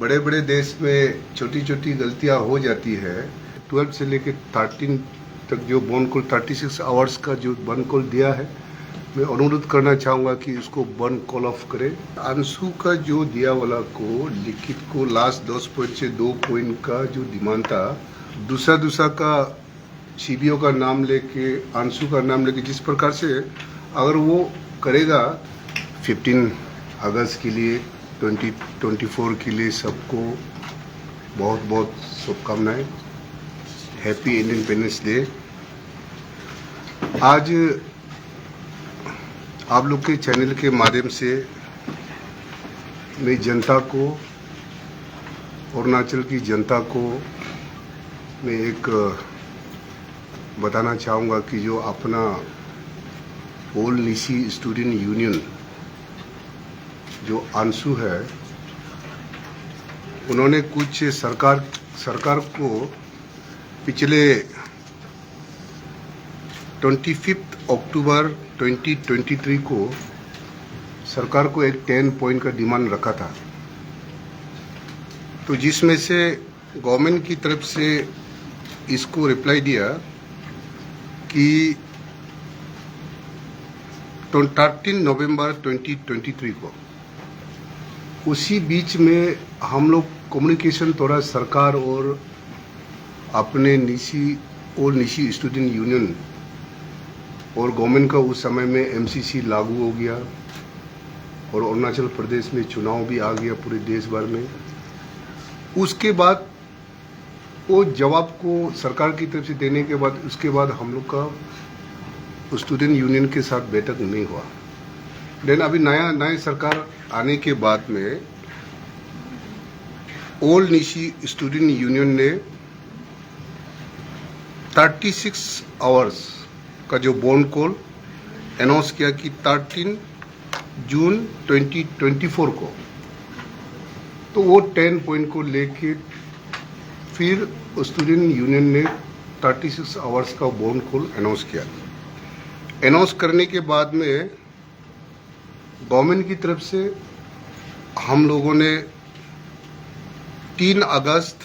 बड़े बड़े देश में छोटी छोटी गलतियां हो जाती है। 12 से लेकर 13 तक जो बॉन्ड कॉल 36 आवर्स का जो बॉन्ड कॉल दिया है, मैं अनुरोध करना चाहूँगा कि इसको बॉन्ड कॉल ऑफ करें। अंशु का जो दिया वाला को लिखित को लास्ट 10 पॉइंट से 2 पॉइंट का जो डिमांड था, दूसरा का सीबीओ का नाम लेके, अंशु का नाम लेके, जिस प्रकार से अगर वो करेगा 15 अगस्त के लिए 2024 के लिए सबको बहुत बहुत शुभकामनाएं। Happy independence day. आज आप लोग के चैनल के माध्यम से मैं जनता को, अरुणाचल की जनता को मैं एक बताना चाहूँगा कि जो अपना ऑल नीसी स्टूडेंट यूनियन जो अंशु है, उन्होंने कुछ सरकार को पिछले 25 अक्टूबर 2023 को सरकार को एक 10 पॉइंट का डिमांड रखा था, तो जिसमें से गवर्नमेंट की तरफ से इसको रिप्लाई दिया कि 13 नवंबर 2023 को। उसी बीच में हम लोग कम्युनिकेशन थोड़ा सरकार और अपने निशी स्टूडेंट यूनियन और गवर्नमेंट का उस समय में एमसीसी लागू हो गया और अरुणाचल प्रदेश में चुनाव भी आ गया पूरे देश भर में। उसके बाद वो जवाब को सरकार की तरफ से देने के बाद, उसके बाद हम लोग का स्टूडेंट यूनियन के साथ बैठक नहीं हुआ। देन अभी नया सरकार आने के बाद में ऑल नीशी स्टूडेंट यूनियन ने 36 आवर्स का जो बॉन्ड कॉल अनाउंस किया कि 13 जून 2024 को, तो वो 10 पॉइंट को लेके फिर स्टूडेंट यूनियन ने 36 आवर्स का बॉन्ड कॉल अनाउंस किया। अनाउंस करने के बाद में गवर्नमेंट की तरफ से हम लोगों ने 3 अगस्त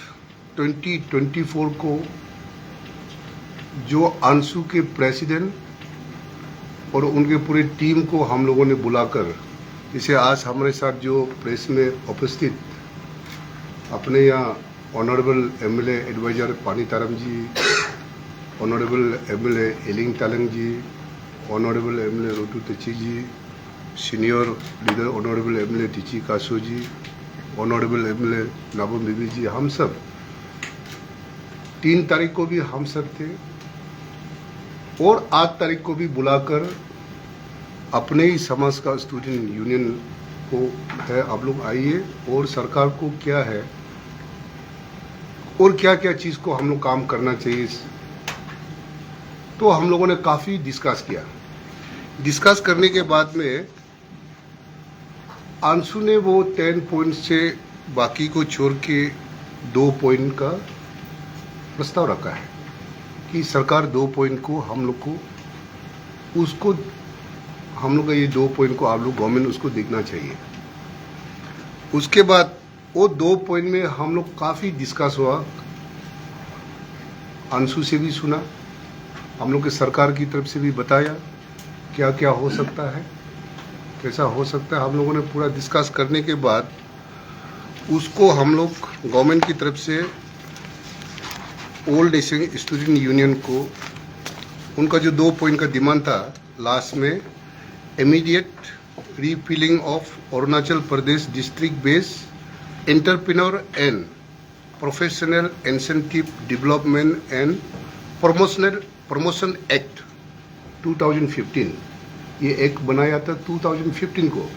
2024 को जो अंशु के प्रेसिडेंट और उनके पूरी टीम को हम लोगों ने बुलाकर, जैसे आज हमारे साथ जो प्रेस में उपस्थित अपने यहाँ ऑनरेबल एमएलए एडवाइजर पानी तारम जी, ऑनरेबल एमएलए एलिंग तालंग जी, ऑनरेबल एमएलए रोटू तेची जी, सीनियर लीडर ऑनरेबल एमएलए टीची कासो जी, ऑनरेबल एमएलए नाबम बीबी जी, हम सब 3 तारीख को भी हम सब थे और 8 तारीख को भी बुलाकर अपने ही समाज का स्टूडेंट यूनियन को है, आप लोग आइए और सरकार को क्या है और क्या क्या चीज़ को हम लोग काम करना चाहिए। तो हम लोगों ने काफ़ी डिस्कस किया। डिस्कस करने के बाद में अंशु ने वो 10 पॉइंट से बाकी को छोड़ के 2 पॉइंट का प्रस्ताव रखा है कि सरकार 2 पॉइंट को हम लोग को उसको, हम लोग का ये 2 पॉइंट को आप लोग गवर्नमेंट उसको देखना चाहिए। उसके बाद वो 2 पॉइंट में हम लोग काफ़ी डिस्कस हुआ, अंशु से भी सुना, हम लोग के सरकार की तरफ से भी बताया क्या क्या हो सकता है, कैसा हो सकता है। हम लोगों ने पूरा डिस्कस करने के बाद उसको हम लोग गवर्नमेंट की तरफ से ऑल नेशन स्टूडेंट यूनियन को उनका जो 2 पॉइंट का डिमांड था लास्ट में, immediate refilling of Arunachal Pradesh district base entrepreneur and professional incentive development and promotion act 2015, ये एक बनाया था 2015 को।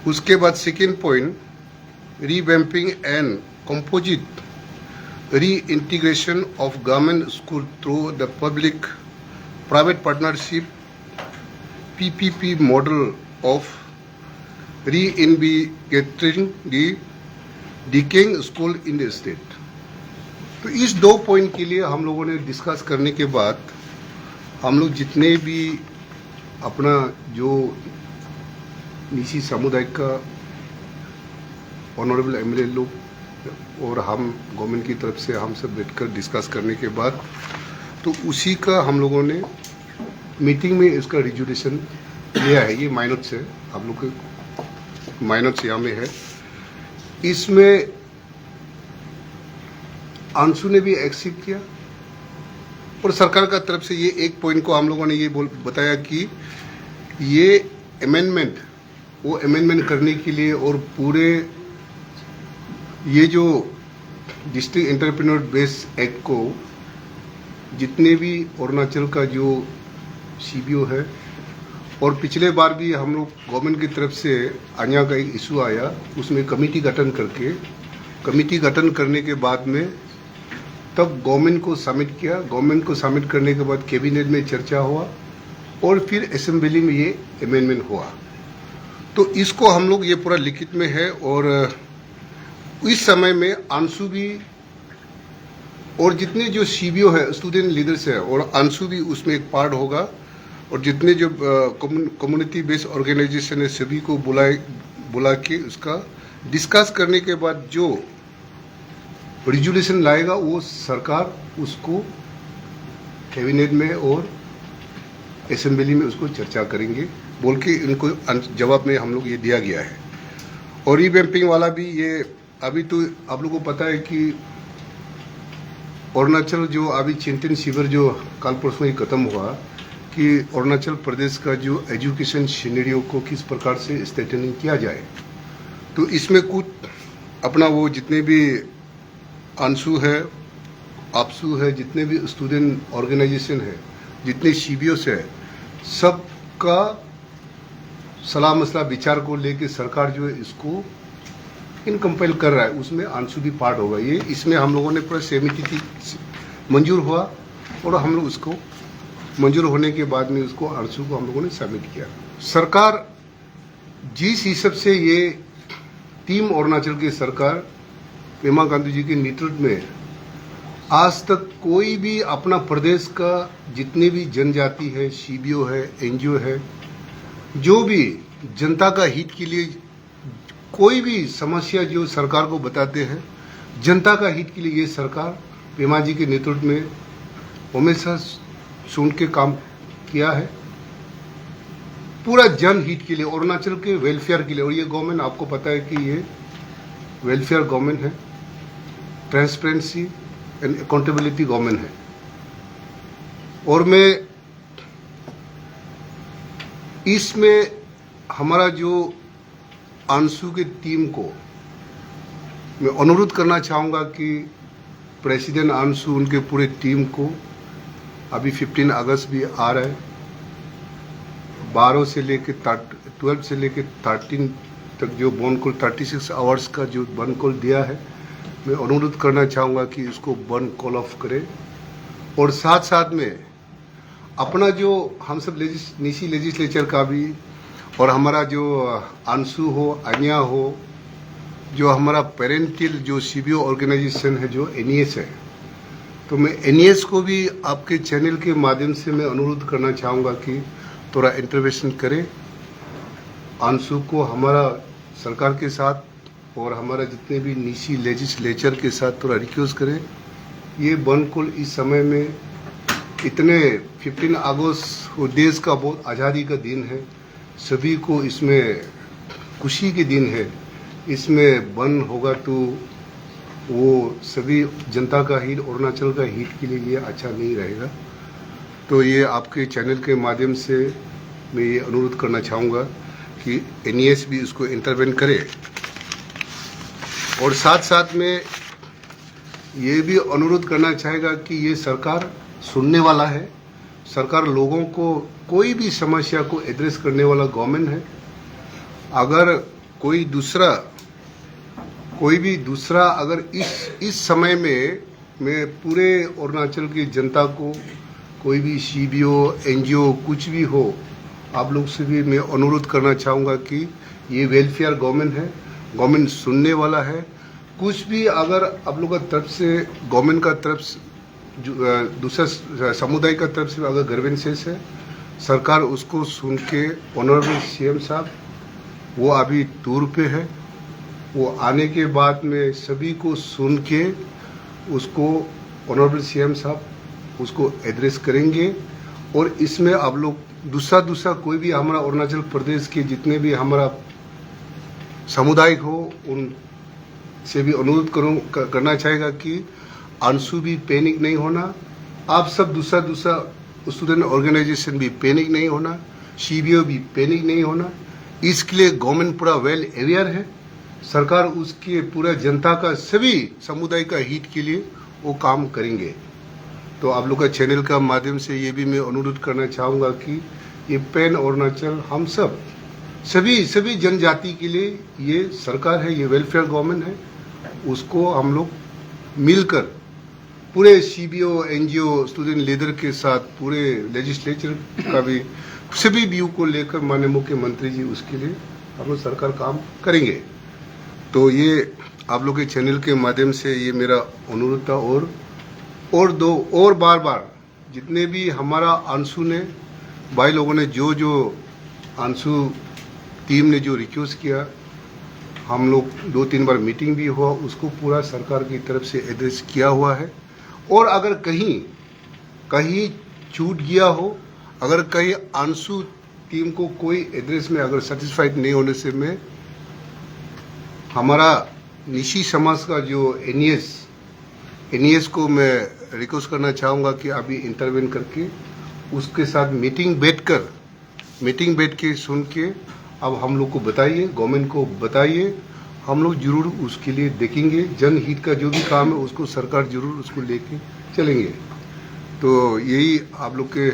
उसके बाद second point, revamping and composite reintegration of government school through the public private partnership PPP model of reinvigorating the decaying school in the state. तो इस 2 point के लिए हम लोगों ने डिस्कस करने के बाद हम लोग जितने भी अपना जो निजी समुदाय का ऑनरेबल एमएलए लोग और हम गवर्नमेंट की तरफ से हम सब बैठकर डिस्कस करने के बाद तो उसी का हम लोगों ने मीटिंग में इसका रिजोल्यूशन लिया है। ये माइनोट्स है, आप लोग के माइनोट्स यहाँ में है। इसमें आंसू ने भी एक्सेप्ट किया और सरकार का तरफ से ये एक पॉइंट को हम लोगों ने ये बताया कि ये अमेंडमेंट वो अमेंडमेंट करने के लिए और पूरे ये जो डिस्ट्रिक्ट एंटरप्रेन्योर बेस एक्ट को जितने भी अरुणाचल का जो सीबीओ है और पिछले बार भी हम लोग गवर्नमेंट की तरफ से अन्या का एक इशू आया, उसमें कमेटी गठन करने के बाद में तब गवर्नमेंट को सबमिट किया। गवर्नमेंट को सबमिट करने के बाद कैबिनेट में चर्चा हुआ और फिर असेंबली में ये अमेंडमेंट हुआ। तो इसको हम लोग ये पूरा लिखित में है और इस समय में आंसू भी और जितने जो सीबीओ है स्टूडेंट लीडर्स है और आंसू भी उसमें एक पार्ट होगा और जितने जो कम्युनिटी बेस्ड ऑर्गेनाइजेशन है सभी को बुला के उसका डिस्कस करने के बाद जो रिजोल्यूशन लाएगा वो सरकार उसको कैबिनेट में और असेंबली में उसको चर्चा करेंगे बोल के इनको जवाब में हम लोग ये दिया गया है। और रीवैम्पिंग वाला भी ये अभी तो आप लोगों को पता है कि अरुणाचल जो अभी चिंतन शिविर जो कल परसों ही खत्म हुआ कि अरुणाचल प्रदेश का जो एजुकेशन सिनेरियो को किस प्रकार से स्ट्रेटनिंग किया जाए। तो इसमें कुछ अपना वो जितने भी आंसू है, आपसू है, जितने भी स्टूडेंट ऑर्गेनाइजेशन है, जितने सीबीओस है, सबका सलाह मसला विचार को लेके सरकार जो है इसको इनकम्पेल कर रहा है, उसमें आंसू भी पार्ट होगा। ये इसमें हम लोगों ने पूरा सहमति थी, मंजूर हुआ और हम लोग उसको मंजूर होने के बाद में उसको आंसू को हम लोगों ने सबमिट किया। सरकार जिस हिसाब से ये टीम अरुणाचल की सरकार पेमा गांधी जी के नेतृत्व में आज तक कोई भी अपना प्रदेश का जितने भी जनजाति है, सीबीओ है, एनजीओ है, जो भी जनता का हित के लिए कोई भी समस्या जो सरकार को बताते हैं, जनता का हित के लिए ये सरकार पेमा जी के नेतृत्व में हमेशा सुन के काम किया है, पूरा जनहित के लिए, अरुणाचल के वेलफेयर के लिए। और ये गवर्नमेंट आपको पता है कि ये वेलफेयर गवर्नमेंट है, ट्रांसपेरेंसी एंड अकाउंटेबिलिटी गवर्नमेंट है। और मैं इसमें हमारा जो आंसू की टीम को मैं अनुरोध करना चाहूँगा कि प्रेसिडेंट आंसू उनके पूरे टीम को अभी 15 अगस्त भी आ रहा है, 12 से लेके 12 से लेके 13 तक जो बॉन कॉल 36 आवर्स का जो बॉन कॉल दिया है, मैं अनुरोध करना चाहूँगा कि इसको बॉन कॉल ऑफ करें। और साथ साथ में अपना जो हम सब निशी लेजिस्लेचर का भी और हमारा जो आंसू हो, अन्या हो, जो हमारा पेरेंटल जो सीबीओ ऑर्गेनाइजेशन है जो एनईएस है, तो मैं एनईएस को भी आपके चैनल के माध्यम से मैं अनुरोध करना चाहूँगा कि थोड़ा इंटरवेंशन करें, आंसू को हमारा सरकार के साथ और हमारा जितने भी निशी लेजिस्लेचर के साथ थोड़ा रिक्वेस्ट करें। ये बॉन कॉल इस समय में इतने 15 अगस्त वो देश का बहुत आज़ादी का दिन है, सभी को इसमें खुशी के दिन है, इसमें बंद होगा तो वो सभी जनता का हित, अरुणाचल का हित के लिए ये अच्छा नहीं रहेगा। तो ये आपके चैनल के माध्यम से मैं ये अनुरोध करना चाहूँगा कि एनईएस भी इसको इंटरवेन करे। और साथ साथ में ये भी अनुरोध करना चाहेगा कि ये सरकार सुनने वाला है, सरकार लोगों को कोई भी समस्या को एड्रेस करने वाला गवर्नमेंट है। अगर कोई भी दूसरा अगर इस समय में मैं पूरे अरुणाचल की जनता को कोई भी सीबीओ, एनजीओ कुछ भी हो, आप लोग से भी मैं अनुरोध करना चाहूँगा कि ये वेलफेयर गवर्नमेंट है, गवर्नमेंट सुनने वाला है। कुछ भी अगर आप लोग का तरफ से गवर्नमेंट का तरफ से दूसरा समुदाय का तरफ से अगर ग्रीवेंसेस है, सरकार उसको सुन के ऑनरेबल सीएम साहब वो अभी टूर पे है, वो आने के बाद में सभी को सुन के उसको ऑनरेबल सीएम साहब उसको एड्रेस करेंगे। और इसमें आप लोग दूसरा कोई भी हमारा अरुणाचल प्रदेश के जितने भी हमारा सामुदायिक हो उन से भी अनुरोध करना चाहेगा कि अंशु भी पैनिक नहीं होना, आप सब दूसरा स्टूडेंट ऑर्गेनाइजेशन भी पैनिक नहीं होना, सीबीओ भी पैनिक नहीं होना। इसके लिए गवर्नमेंट पूरा वेल अवेयर है, सरकार उसके पूरा जनता का सभी समुदाय का हित के लिए वो काम करेंगे। तो आप लोग का चैनल का माध्यम से ये भी मैं अनुरोध करना चाहूँगा कि ये पैन अरुणाचल हम सब सभी जनजाति के लिए ये सरकार है, ये वेलफेयर गवर्नमेंट है, उसको हम लोग मिलकर पूरे सीबीओ एनजीओ स्टूडेंट लीडर के साथ पूरे लेजिस्लेचर का भी सभी व्यू को लेकर माननीय मुख्यमंत्री जी उसके लिए हम लोग सरकार काम करेंगे। तो ये आप लोग के चैनल के माध्यम से ये मेरा अनुरोध था। और बार जितने भी हमारा अंशु ने भाई लोगों ने जो अंशु टीम ने जो रिक्वेस्ट किया, हम लोग 2-3 बार मीटिंग भी हुआ, उसको पूरा सरकार की तरफ से एड्रेस किया हुआ है। और अगर कहीं छूट गया हो, अगर कहीं अंशु टीम को कोई एड्रेस में अगर सेटिस्फाइड नहीं होने से मैं हमारा निशी समाज का जो एनईएस को मैं रिक्वेस्ट करना चाहूँगा कि अभी इंटरवेन करके उसके साथ मीटिंग बैठ के सुन के अब हम लोग को बताइए, गवर्नमेंट को बताइए, हम लोग जरूर उसके लिए देखेंगे। जनहित का जो भी काम है उसको सरकार जरूर उसको लेके चलेंगे। तो यही आप लोग के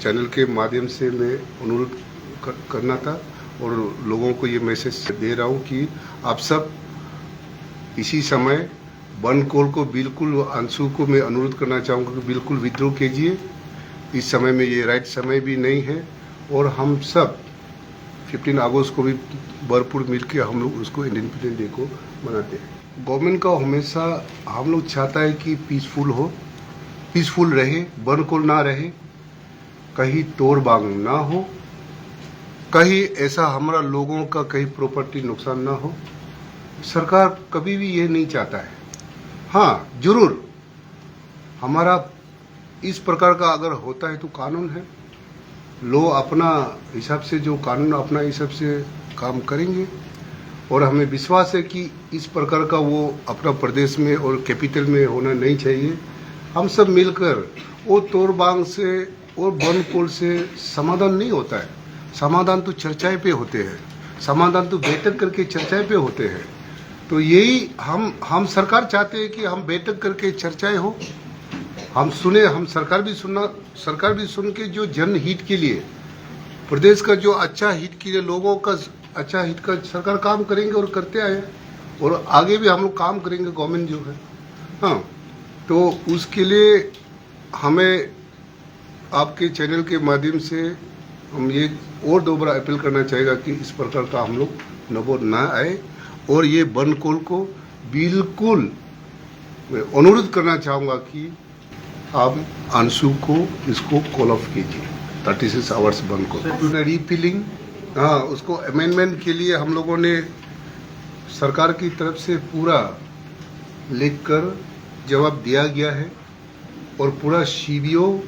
चैनल के माध्यम से मैं अनुरोध करना था और लोगों को ये मैसेज दे रहा हूँ कि आप सब इसी समय बनकोल को बिल्कुल, अंशु को मैं अनुरोध करना चाहूँगा कि बिल्कुल विद्रोह कीजिए। इस समय में ये राइट समय भी नहीं है और हम सब 15 अगस्त को भी भरपूर मिलकर हम लोग उसको इंडिपेंडेंस डे को मनाते हैं। गवर्नमेंट का हमेशा हम लोग चाहता है कि पीसफुल रहे, बनकोल ना रहे, कहीं तोड़ बांग ना हो, कहीं ऐसा हमारा लोगों का कहीं प्रॉपर्टी नुकसान ना हो। सरकार कभी भी ये नहीं चाहता है। हाँ, जरूर हमारा इस प्रकार का अगर होता है तो कानून है, लोग अपना हिसाब से जो कानून अपना हिसाब से काम करेंगे। और हमें विश्वास है कि इस प्रकार का वो अपना प्रदेश में और कैपिटल में होना नहीं चाहिए। हम सब मिलकर वो तोड़ बांग से और बनकोल से समाधान नहीं होता है। समाधान तो चर्चाएं पे होते हैं, समाधान तो बैठक करके चर्चाएं पे होते हैं। तो यही हम सरकार चाहते हैं कि हम बैठक करके चर्चाएं हो, हम सुने, हम सरकार भी सुन के जो जनहित के लिए, प्रदेश का जो अच्छा हित के लिए, लोगों का अच्छा हित का सरकार काम करेंगे और करते आए और आगे भी हम लोग काम करेंगे गवर्नमेंट जो है। हाँ, तो उसके लिए हमें आपके चैनल के माध्यम से हम ये और दोबारा अपील करना चाहेगा कि इस प्रकार का हम लोग नबोध ना आए और ये बनकोल को बिल्कुल अनुरोध करना चाहूँगा कि आप अंशु को इसको कॉल ऑफ कीजिए 36 आवर्स बंद को रीफिलिंग। हाँ, उसको अमेंडमेंट के लिए हम लोगों ने सरकार की तरफ से पूरा लिखकर जवाब दिया गया है और पूरा सीबीओ,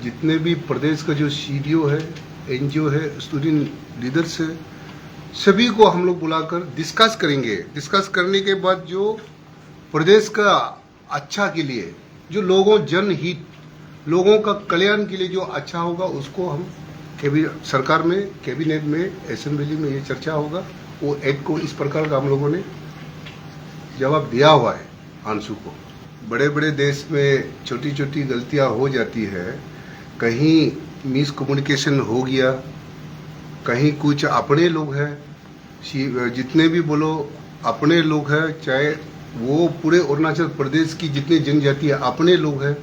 जितने भी प्रदेश का जो सीबीओ है, एनजीओ है, स्टूडेंट लीडर्स है, सभी को हम लोग बुलाकर डिस्कस करेंगे। डिस्कस करने के बाद जो प्रदेश का अच्छा के लिए, जो जनहित, लोगों का कल्याण के लिए जो अच्छा होगा उसको हम सरकार में, कैबिनेट में, असेंबली में ये चर्चा होगा। वो एक्ट को इस प्रकार का हम लोगों ने जवाब दिया हुआ है अंशु को। बड़े बड़े देश में छोटी छोटी गलतियां हो जाती है, कहीं मिसकम्युनिकेशन हो गया, कहीं कुछ अपने लोग हैं, जितने भी बोलो अपने लोग हैं, चाहे वो पूरे अरुणाचल प्रदेश की जितनी जनजातियाँ अपने लोग हैं,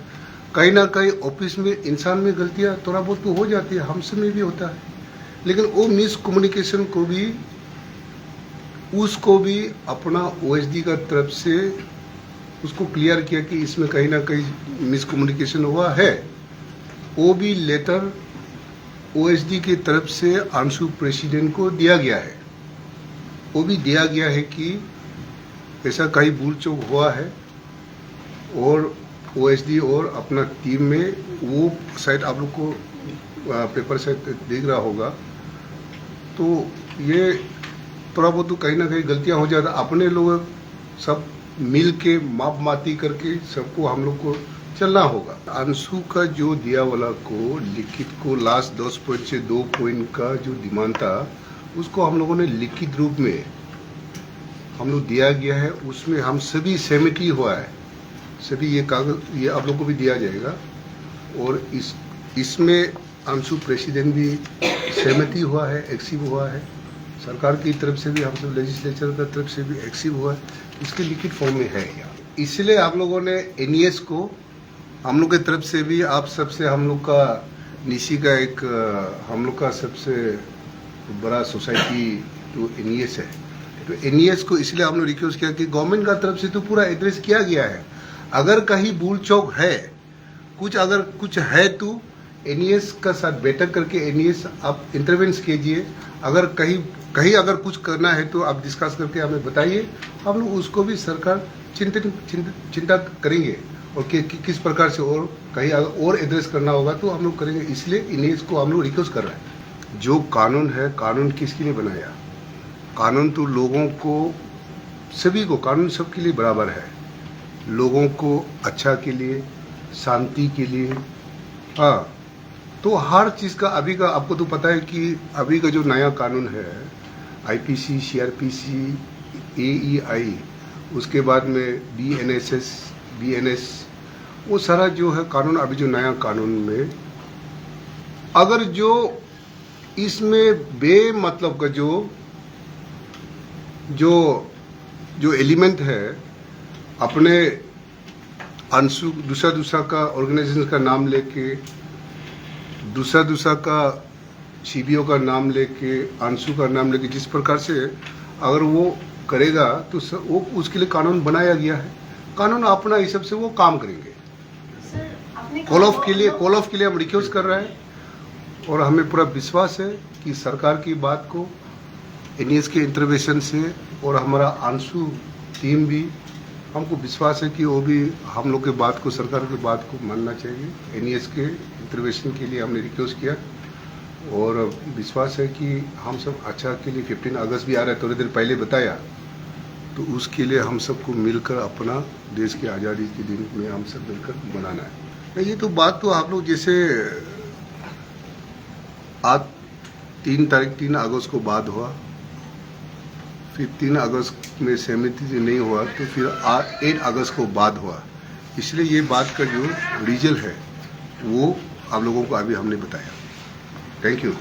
कहीं ना कहीं ऑफिस में इंसान में गलतियाँ थोड़ा बहुत तो हो जाती है, हमसे में भी होता है। लेकिन वो मिसकम्युनिकेशन को भी, उसको भी अपना ओएसडी का तरफ से उसको क्लियर किया कि इसमें कहीं ना कहीं मिसकम्युनिकेशन हुआ है। वो भी लेटर ओएसडी की तरफ से अंशु प्रेसिडेंट को दिया गया है। वो भी दिया गया है कि ऐसा कहीं भूल चूक हुआ है और ओएसडी और अपना टीम में वो शायद आप लोग को पेपर शायद देख रहा होगा, तो ये थोड़ा बहुत तो कहीं ना कहीं गलतियां हो जाता, अपने लोग सब मिल के माप माती करके सबको हम लोग को चलना होगा। अंशु का जो दिया वाला को लिखित को लास्ट 10 पॉइंट से 2 पॉइंट का जो डिमांड था उसको हम लोगों ने लिखित रूप में हम लोग दिया गया है, उसमें हम सभी सहमति हुआ है, सभी ये कागज ये आप लोग को भी दिया जाएगा और इसमें अंशु प्रेसिडेंट भी सहमति हुआ है, एक्सिव हुआ है, सरकार की तरफ से भी हम सब लेजिस्लेचर की तरफ से भी एक्सिव हुआ है, इसके लिखित फॉर्म में है यहाँ। इसलिए आप लोगों ने एनईएस को हम लोग की तरफ से भी आप सबसे हम लोग का निशी का एक हम लोग का सबसे बड़ा सोसाइटी तो एनईएस है, तो एनईएस को इसलिए हम लोग रिक्वेस्ट किया कि गवर्नमेंट का तरफ से तो पूरा एड्रेस किया गया है, अगर कहीं भूल चौक है अगर कुछ है तो एनईएस का साथ बैठक करके एनईएस आप इंटरवेंस कीजिए, अगर कहीं अगर कुछ करना है तो आप डिस्कस करके हमें बताइए, हम लोग उसको भी सरकार चिंता करेंगे और किस प्रकार से और कहीं और एड्रेस करना होगा तो हम लोग करेंगे। इसलिए एनईएस को हम लोग रिक्वेस्ट कर रहे हैं। जो कानून है, कानून किसके लिए बनाया? कानून तो लोगों को सभी को, कानून सबके लिए बराबर है, लोगों को अच्छा के लिए, शांति के लिए, हाँ, तो हर चीज़ का अभी का आपको तो पता है कि अभी का जो नया कानून है आईपीसी, सीआरपीसी, एईआई, उसके बाद में बीएनएस, वो सारा जो है कानून अभी जो नया कानून में अगर जो इसमें बेमतलब का जो एलिमेंट है अपने अंशु दूसरा का ऑर्गेनाइजेशन का नाम लेके, दूसरा का सीबीओ का नाम लेके, अंशु का नाम लेके, जिस प्रकार से अगर वो करेगा तो वो उसके लिए कानून बनाया गया है, कानून अपना हिसाब से वो काम करेंगे। कॉल ऑफ के लिए हम रिक्वेस्ट कर रहे हैं और हमें पूरा विश्वास है कि सरकार की बात को एनईएस के इंटरवेंशन से और हमारा अंशु टीम भी, हमको विश्वास है कि वो भी हम लोग के बात को, सरकार की बात को मानना चाहिए। एनईएस के इंटरवेंशन के लिए हमने रिक्वेस्ट किया और विश्वास है कि हम सब अच्छा के लिए 15 अगस्त भी आ रहा है, थोड़ी देर पहले बताया, तो उसके लिए हम सबको मिलकर अपना देश की आज़ादी के दिन में हम सब मिलकर मनाना है। ये तो बात तो आप लोग जैसे आज 3 अगस्त को बाद हुआ, फिर 3 अगस्त में सहमति से नहीं हुआ तो फिर 8 अगस्त को बाद हुआ, इसलिए ये बात का जो रीजन है वो आप लोगों को अभी हमने बताया। Thank you.